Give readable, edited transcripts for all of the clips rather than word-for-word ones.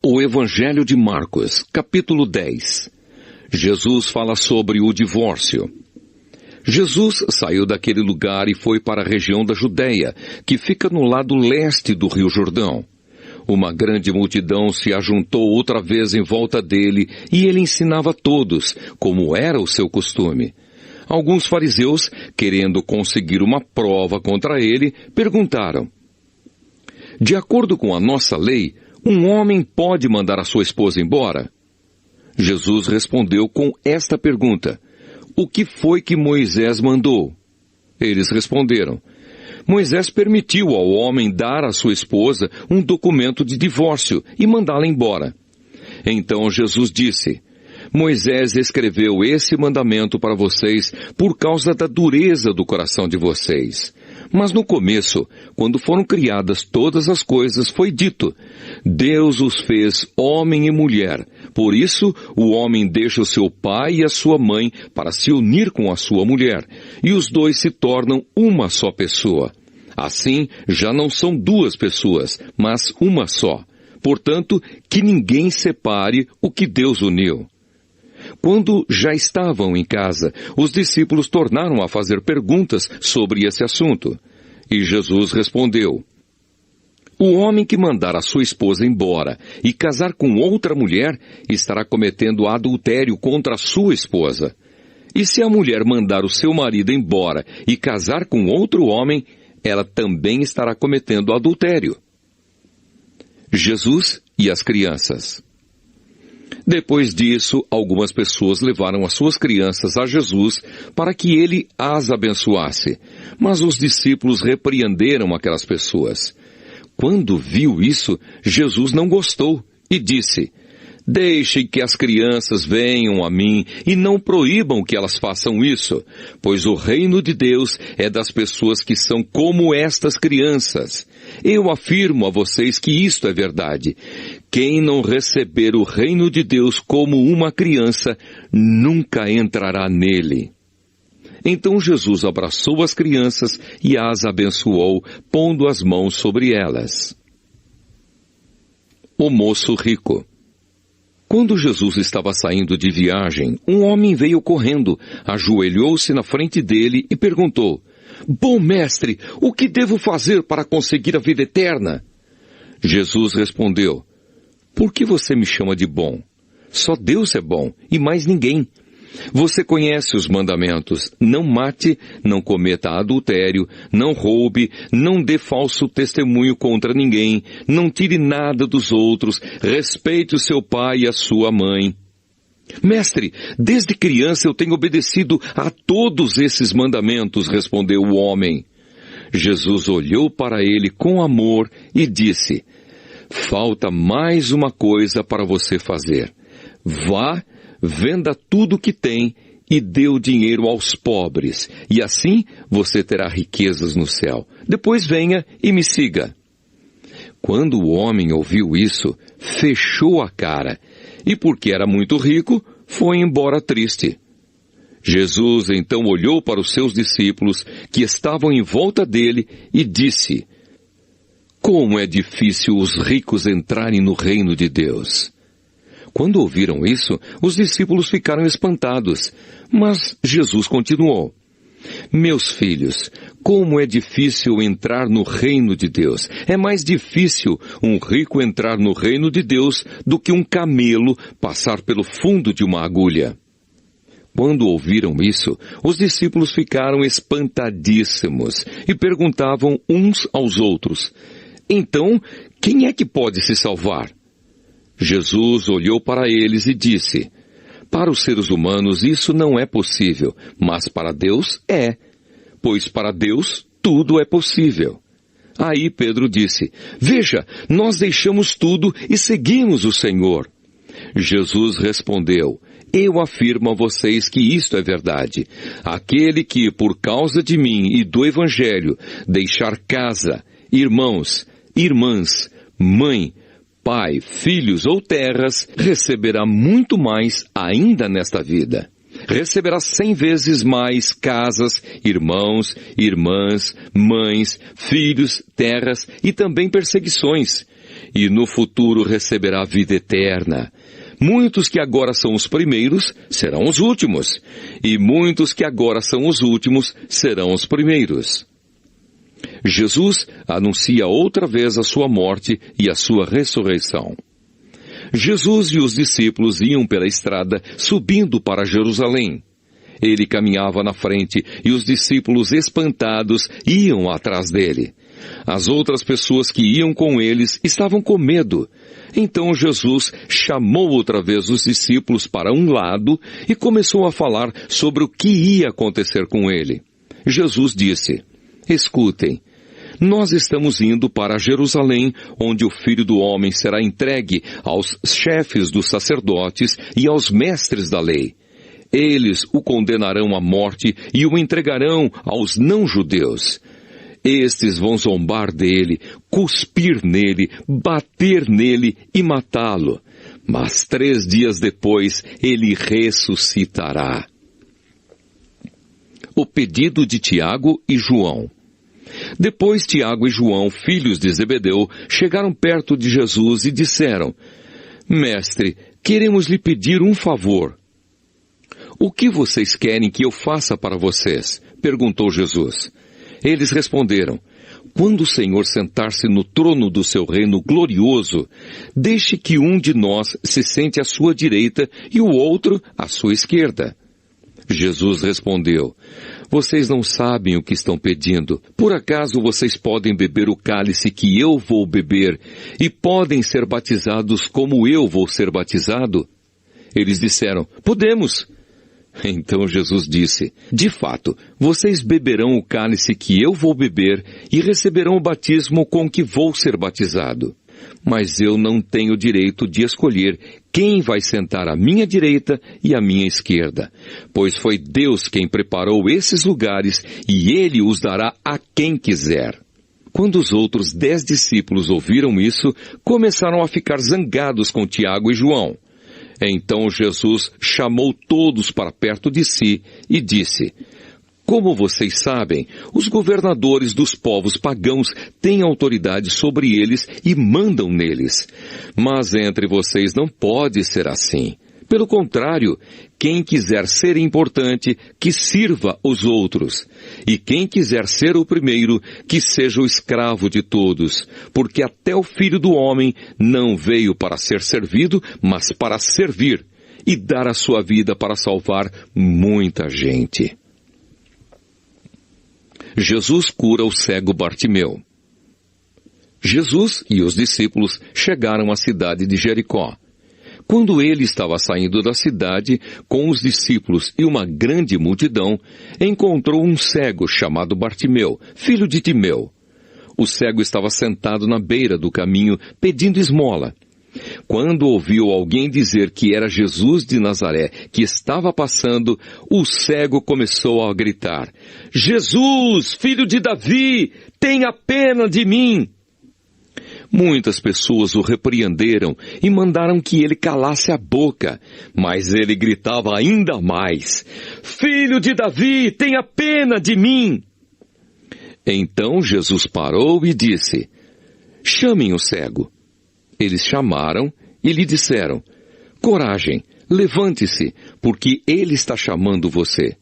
O Evangelho de Marcos, capítulo 10. Jesus fala sobre o divórcio. Jesus saiu daquele lugar e foi para a região da Judéia, que fica no lado leste do Rio Jordão. Uma grande multidão se ajuntou outra vez em volta dele e ele ensinava a todos, como era o seu costume. Alguns fariseus, querendo conseguir uma prova contra ele, perguntaram: de acordo com a nossa lei, um homem pode mandar a sua esposa embora? Jesus respondeu com esta pergunta: o que foi que Moisés mandou? Eles responderam: Moisés permitiu ao homem dar à sua esposa um documento de divórcio e mandá-la embora. Então Jesus disse: Moisés escreveu esse mandamento para vocês por causa da dureza do coração de vocês. Mas no começo, quando foram criadas todas as coisas, foi dito: Deus os fez homem e mulher. Por isso, o homem deixa o seu pai e a sua mãe para se unir com a sua mulher, e os dois se tornam uma só pessoa. Assim, já não são duas pessoas, mas uma só. Portanto, que ninguém separe o que Deus uniu. Quando já estavam em casa, os discípulos tornaram a fazer perguntas sobre esse assunto. E Jesus respondeu: o homem que mandar a sua esposa embora e casar com outra mulher estará cometendo adultério contra a sua esposa. E se a mulher mandar o seu marido embora e casar com outro homem, ela também estará cometendo adultério. Jesus e as crianças. Depois disso, algumas pessoas levaram as suas crianças a Jesus para que ele as abençoasse. Mas os discípulos repreenderam aquelas pessoas. Quando viu isso, Jesus não gostou e disse: deixem que as crianças venham a mim e não proíbam que elas façam isso, pois o reino de Deus é das pessoas que são como estas crianças. Eu afirmo a vocês que isto é verdade. Quem não receber o reino de Deus como uma criança, nunca entrará nele. Então Jesus abraçou as crianças e as abençoou, pondo as mãos sobre elas. O moço rico. Quando Jesus estava saindo de viagem, um homem veio correndo, ajoelhou-se na frente dele e perguntou: bom mestre, o que devo fazer para conseguir a vida eterna? Jesus respondeu: por que você me chama de bom? Só Deus é bom, e mais ninguém. Você conhece os mandamentos: não mate, não cometa adultério, não roube, não dê falso testemunho contra ninguém, não tire nada dos outros, respeite o seu pai e a sua mãe. Mestre, desde criança eu tenho obedecido a todos esses mandamentos, respondeu o homem. Jesus olhou para ele com amor e disse: falta mais uma coisa para você fazer. Vá, venda tudo o que tem e dê o dinheiro aos pobres, e assim você terá riquezas no céu. Depois venha e me siga. Quando o homem ouviu isso, fechou a cara, e porque era muito rico, foi embora triste. Jesus então olhou para os seus discípulos, que estavam em volta dele, e disse: como é difícil os ricos entrarem no reino de Deus. Quando ouviram isso, os discípulos ficaram espantados, mas Jesus continuou: meus filhos, como é difícil entrar no reino de Deus. É mais difícil um rico entrar no reino de Deus do que um camelo passar pelo fundo de uma agulha. Quando ouviram isso, os discípulos ficaram espantadíssimos e perguntavam uns aos outros: então, quem é que pode se salvar? Jesus olhou para eles e disse: para os seres humanos isso não é possível, mas para Deus é, pois para Deus tudo é possível. Aí Pedro disse: veja, nós deixamos tudo e seguimos o Senhor. Jesus respondeu: eu afirmo a vocês que isto é verdade. Aquele que, por causa de mim e do Evangelho, deixar casa, irmãos, irmãs, mãe, pai, filhos ou terras, receberá muito mais ainda nesta vida. Receberá 100 vezes mais casas, irmãos, irmãs, mães, filhos, terras e também perseguições. e no futuro receberá vida eterna. Muitos que agora são os primeiros serão os últimos, e muitos que agora são os últimos serão os primeiros. Jesus anuncia outra vez a sua morte e a sua ressurreição. Jesus e os discípulos iam pela estrada subindo para Jerusalém. Ele caminhava na frente e os discípulos espantados iam atrás dele. As outras pessoas que iam com eles estavam com medo. Então Jesus chamou outra vez os discípulos para um lado e começou a falar sobre o que ia acontecer com ele. Jesus disse: escutem, nós estamos indo para Jerusalém, onde o Filho do Homem será entregue aos chefes dos sacerdotes e aos mestres da lei. Eles o condenarão à morte e o entregarão aos não-judeus. Estes vão zombar dele, cuspir nele, bater nele e matá-lo. Mas 3 dias depois ele ressuscitará. O pedido de Tiago e João. Depois Tiago e João, filhos de Zebedeu, chegaram perto de Jesus e disseram: Mestre, queremos lhe pedir um favor. O que vocês querem que eu faça para vocês? Perguntou Jesus. Eles responderam: quando o Senhor sentar-se no trono do seu reino glorioso, deixe que um de nós se sente à sua direita e o outro à sua esquerda. Jesus respondeu: vocês não sabem o que estão pedindo. Por acaso vocês podem beber o cálice que eu vou beber e podem ser batizados como eu vou ser batizado? Eles disseram: podemos. Então Jesus disse: de fato, vocês beberão o cálice que eu vou beber e receberão o batismo com que vou ser batizado. Mas eu não tenho direito de escolher quem vai sentar à minha direita e à minha esquerda, pois foi Deus quem preparou esses lugares e Ele os dará a quem quiser. Quando os outros 10 discípulos ouviram isso, começaram a ficar zangados com Tiago e João. Então Jesus chamou todos para perto de si e disse: como vocês sabem, os governadores dos povos pagãos têm autoridade sobre eles e mandam neles. Mas entre vocês não pode ser assim. Pelo contrário, quem quiser ser importante, que sirva os outros. E quem quiser ser o primeiro, que seja o escravo de todos. Porque até o Filho do Homem não veio para ser servido, mas para servir e dar a sua vida para salvar muita gente. Jesus cura o cego Bartimeu. Jesus e os discípulos chegaram à cidade de Jericó. Quando ele estava saindo da cidade, com os discípulos e uma grande multidão, encontrou um cego chamado Bartimeu, filho de Timeu. O cego estava sentado na beira do caminho, pedindo esmola. Quando ouviu alguém dizer que era Jesus de Nazaré que estava passando, o cego começou a gritar: Jesus, filho de Davi, tenha pena de mim! Muitas pessoas o repreenderam e mandaram que ele calasse a boca, mas ele gritava ainda mais: Filho de Davi, tenha pena de mim! Então Jesus parou e disse: chamem o cego. Eles chamaram e lhe disseram: coragem, levante-se, porque ele está chamando você.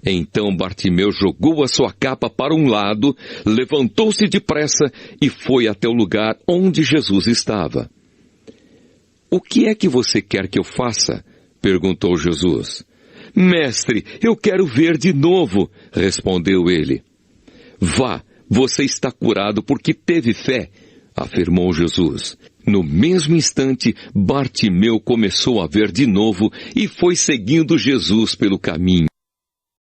Então Bartimeu jogou a sua capa para um lado, levantou-se depressa e foi até o lugar onde Jesus estava. O que é que você quer que eu faça? Perguntou Jesus. Mestre, eu quero ver de novo, respondeu ele. Vá, você está curado porque teve fé, afirmou Jesus. No mesmo instante, Bartimeu começou a ver de novo e foi seguindo Jesus pelo caminho.